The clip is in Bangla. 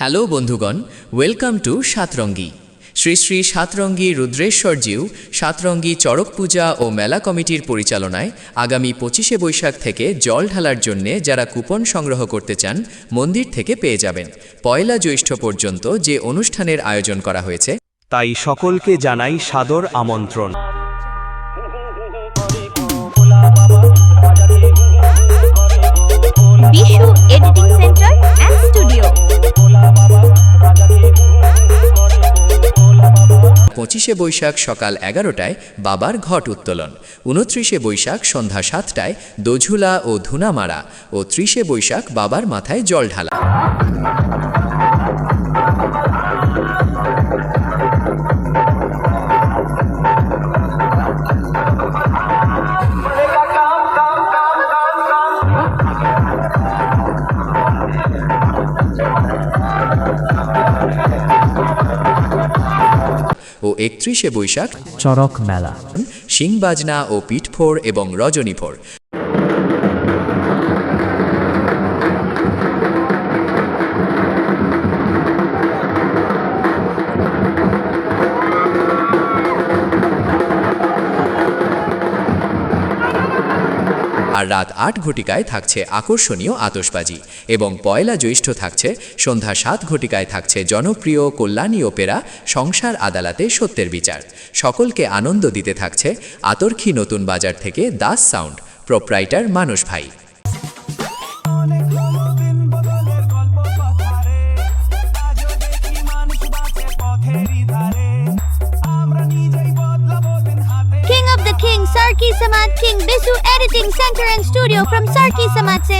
হ্যালো বন্ধুগণ, ওয়েলকাম টু সাতরঙ্গী। শ্রী শ্রী সাতরঙ্গী রুদ্রেশ্বরজিউ সাতরঙ্গী চড়ক পূজা ও মেলা কমিটির পরিচালনায় আগামী 25শে বৈশাখ থেকে জল ঢালার জন্যে যারা কুপন সংগ্রহ করতে চান মন্দির থেকে পেয়ে যাবেন। পয়লা জ্যৈষ্ঠ পর্যন্ত যে অনুষ্ঠানের আয়োজন করা হয়েছে তাই সকলকে জানাই সাদর আমন্ত্রণ। Bishu editing centre and studio. 25শে বৈশাখ সকাল 11টায় বাবার ঘট উত্তোলন, 29শে বৈশাখ সন্ধ্যা 7টায় দোঝুলা ও ধুনা মারা ও 30শে বৈশাখ বাবার মাথায় জল ঢালা। ও 31শে বৈশাখ চড়ক মেলা, শিংবাজনা ও পিঠফোড় এবং রজনীফোড়। আর রাত 8 ঘটিকায় থাকছে আকর্ষণীয় আতশবাজি এবং পয়লা জ্যৈষ্ঠ থাকছে সন্ধ্যা 7 ঘটিকায় থাকছে জনপ্রিয় কল্যাণী ওপেরা সংসার আদালতে সত্যের বিচার। সকলকে আনন্দ দিতে থাকছে আতর্খী নতুন বাজার থেকে দাস সাউন্ড, প্রোপ্রাইটার মানস ভাই। King of the King, Sarki Samad King, Bisu Editing Center and Studio from Sarki Samad se